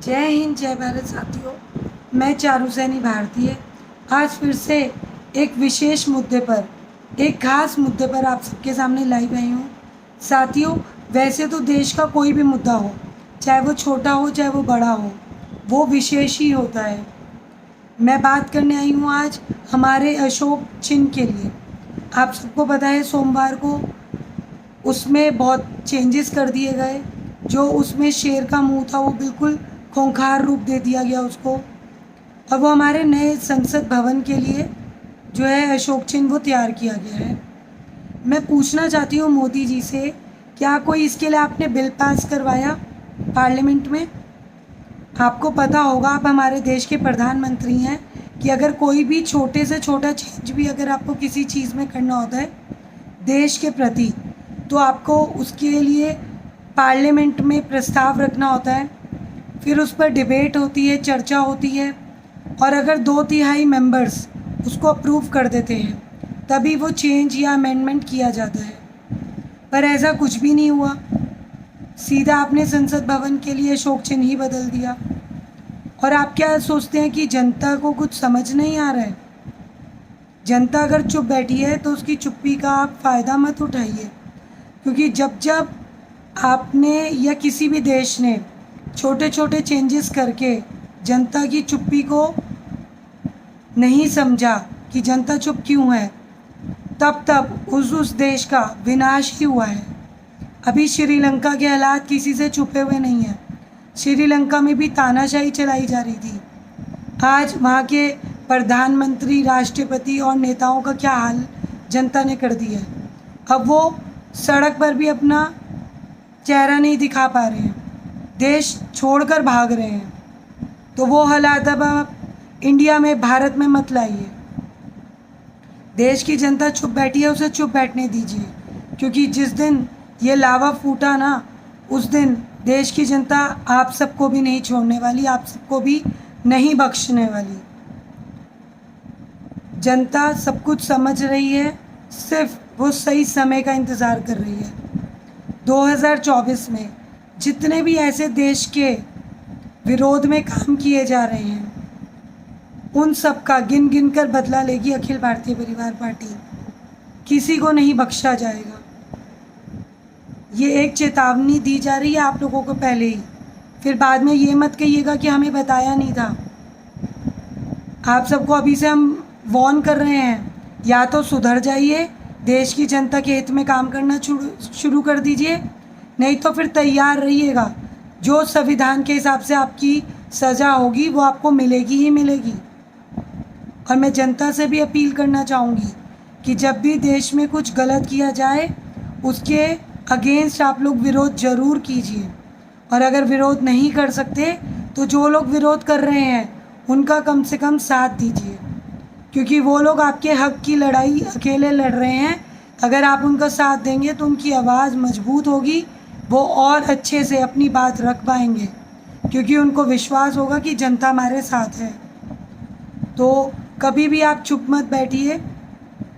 जय हिंद, जय भारत साथियों। मैं चारू सैनी भारतीय आज फिर से एक विशेष मुद्दे पर, एक खास मुद्दे पर आप सबके सामने लाइव आई हूँ। साथियों, वैसे तो देश का कोई भी मुद्दा हो, चाहे वो छोटा हो चाहे वो बड़ा हो, वो विशेष ही होता है। मैं बात करने आई हूँ आज हमारे अशोक चिन्ह के लिए। आप सबको पता है सोमवार को उसमें बहुत चेंजेस कर दिए गए। जो उसमें शेर का मुंह था वो बिल्कुल खूंखार रूप दे दिया गया उसको। अब वो हमारे नए संसद भवन के लिए जो है अशोक चिन्ह वो तैयार किया गया है। मैं पूछना चाहती हूँ मोदी जी से, क्या कोई इसके लिए आपने बिल पास करवाया पार्लियामेंट में? आपको पता होगा, आप हमारे देश के प्रधानमंत्री हैं, कि अगर कोई भी छोटे से छोटा चेंज भी अगर आपको किसी चीज़ में करना होता है देश के प्रति, तो आपको उसके लिए पार्लियामेंट में प्रस्ताव रखना होता है, फिर उस पर डिबेट होती है, चर्चा होती है, और अगर 2/3 मेंबर्स उसको अप्रूव कर देते हैं तभी वो चेंज या अमेंडमेंट किया जाता है। पर ऐसा कुछ भी नहीं हुआ, सीधा आपने संसद भवन के लिए अशोक चिन्ह ही बदल दिया। और आप क्या सोचते हैं कि जनता को कुछ समझ नहीं आ रहा है? जनता अगर चुप बैठी है तो उसकी चुप्पी का आप फ़ायदा मत उठाइए, क्योंकि जब जब आपने या किसी भी देश ने छोटे छोटे चेंजेस करके जनता की चुप्पी को नहीं समझा कि जनता चुप क्यों है, तब तब उस देश का विनाश ही हुआ है। अभी श्रीलंका के हालात किसी से छुपे हुए नहीं हैं। श्रीलंका में भी तानाशाही चलाई जा रही थी। आज वहाँ के प्रधानमंत्री, राष्ट्रपति और नेताओं का क्या हाल जनता ने कर दिया है। अब वो सड़क पर भी अपना चेहरा नहीं दिखा पा रहे हैं, देश छोड़कर भाग रहे हैं। तो वो हालात अब आप इंडिया में, भारत में मत लाइए। देश की जनता चुप बैठी है, उसे चुप बैठने दीजिए, क्योंकि जिस दिन ये लावा फूटा ना, उस दिन देश की जनता आप सबको भी नहीं छोड़ने वाली, आप सबको भी नहीं बख्शने वाली। जनता सब कुछ समझ रही है, सिर्फ वो सही समय का इंतज़ार कर रही है। 2024 में जितने भी ऐसे देश के विरोध में काम किए जा रहे हैं, उन सब का गिन गिन कर बदला लेगी अखिल भारतीय परिवार पार्टी। किसी को नहीं बख्शा जाएगा। ये एक चेतावनी दी जा रही है आप लोगों को पहले ही, फिर बाद में ये मत कहिएगा कि हमें बताया नहीं था। आप सबको अभी से हम वार्न कर रहे हैं, या तो सुधर जाइए, देश की जनता के हित में काम करना शुरू कर दीजिए, नहीं तो फिर तैयार रहिएगा। जो संविधान के हिसाब से आपकी सज़ा होगी वो आपको मिलेगी ही मिलेगी। और मैं जनता से भी अपील करना चाहूँगी कि जब भी देश में कुछ गलत किया जाए उसके अगेंस्ट आप लोग विरोध ज़रूर कीजिए। और अगर विरोध नहीं कर सकते तो जो लोग विरोध कर रहे हैं उनका कम से कम साथ दीजिए, क्योंकि वो लोग आपके हक की लड़ाई अकेले लड़ रहे हैं। अगर आप उनका साथ देंगे तो उनकी आवाज़ मजबूत होगी, वो और अच्छे से अपनी बात रख पाएंगे, क्योंकि उनको विश्वास होगा कि जनता हमारे साथ है। तो कभी भी आप चुप मत बैठिए।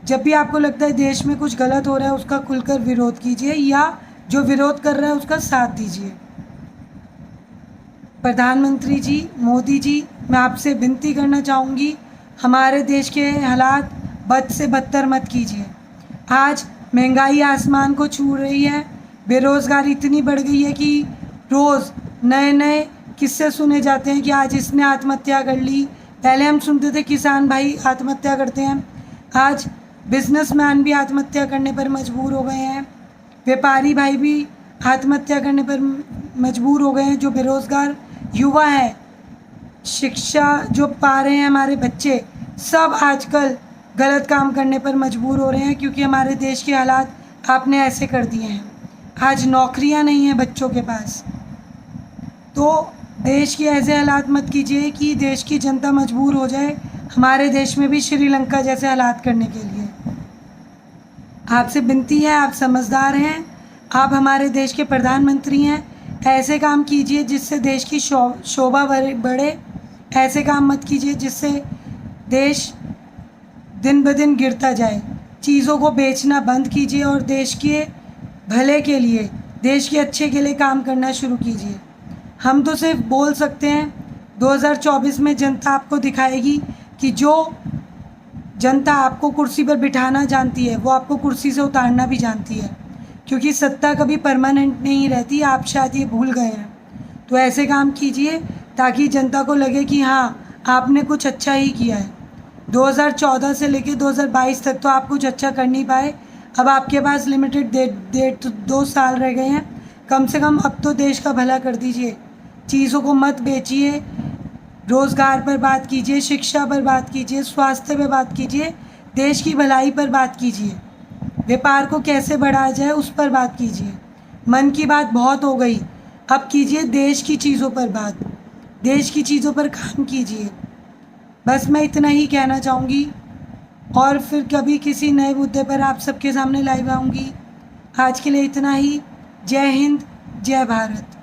जब भी आपको लगता है देश में कुछ गलत हो रहा है, उसका खुलकर विरोध कीजिए, या जो विरोध कर रहा है उसका साथ दीजिए। प्रधानमंत्री जी, मोदी जी, मैं आपसे विनती करना चाहूँगी, हमारे देश के हालात बद से बदतर मत कीजिए। आज महंगाई आसमान को छू रही है, बेरोज़गारी इतनी बढ़ गई है कि रोज़ नए नए किस्से सुने जाते हैं कि आज इसने आत्महत्या कर ली। पहले हम सुनते थे किसान भाई आत्महत्या करते हैं, आज बिजनेसमैन भी आत्महत्या करने पर मजबूर हो गए हैं, व्यापारी भाई भी आत्महत्या करने पर मजबूर हो गए हैं। जो बेरोज़गार युवा हैं, शिक्षा जो पा रहे हैं हमारे बच्चे, सब आजकल गलत काम करने पर मजबूर हो रहे हैं, क्योंकि हमारे देश के हालात आपने ऐसे कर दिए हैं। आज नौकरियां नहीं हैं बच्चों के पास। तो देश के ऐसे हालात मत कीजिए कि देश की जनता मजबूर हो जाए हमारे देश में भी श्रीलंका जैसे हालात करने के लिए। आपसे विनती है, आप समझदार हैं, आप हमारे देश के प्रधानमंत्री हैं, ऐसे काम कीजिए जिससे देश की शोभा बढ़े। ऐसे काम मत कीजिए जिससे देश दिन ब दिन गिरता जाए। चीज़ों को बेचना बंद कीजिए और देश के भले के लिए, देश के अच्छे के लिए काम करना शुरू कीजिए। हम तो सिर्फ बोल सकते हैं 2024 में जनता आपको दिखाएगी कि जो जनता आपको कुर्सी पर बिठाना जानती है वो आपको कुर्सी से उतारना भी जानती है, क्योंकि सत्ता कभी परमानेंट नहीं रहती। आप शायद ये भूल गए हैं। तो ऐसे काम कीजिए ताकि जनता को लगे कि हाँ आपने कुछ अच्छा ही किया है। 2014 से लेकर 2022 तक तो आप कुछ अच्छा कर नहीं पाए। अब आपके पास लिमिटेड 2 साल रह गए हैं। कम से कम अब तो देश का भला कर दीजिए। चीज़ों को मत बेचिए। रोज़गार पर बात कीजिए, शिक्षा पर बात कीजिए, स्वास्थ्य पर बात कीजिए, देश की भलाई पर बात कीजिए, व्यापार को कैसे बढ़ाया जाए उस पर बात कीजिए। मन की बात बहुत हो गई, अब कीजिए देश की चीज़ों पर बात, देश की चीज़ों पर काम कीजिए। बस मैं इतना ही कहना चाहूँगी और फिर कभी किसी नए मुद्दे पर आप सबके सामने लाइव आऊँगी। आज के लिए इतना ही। जय हिंद, जय भारत।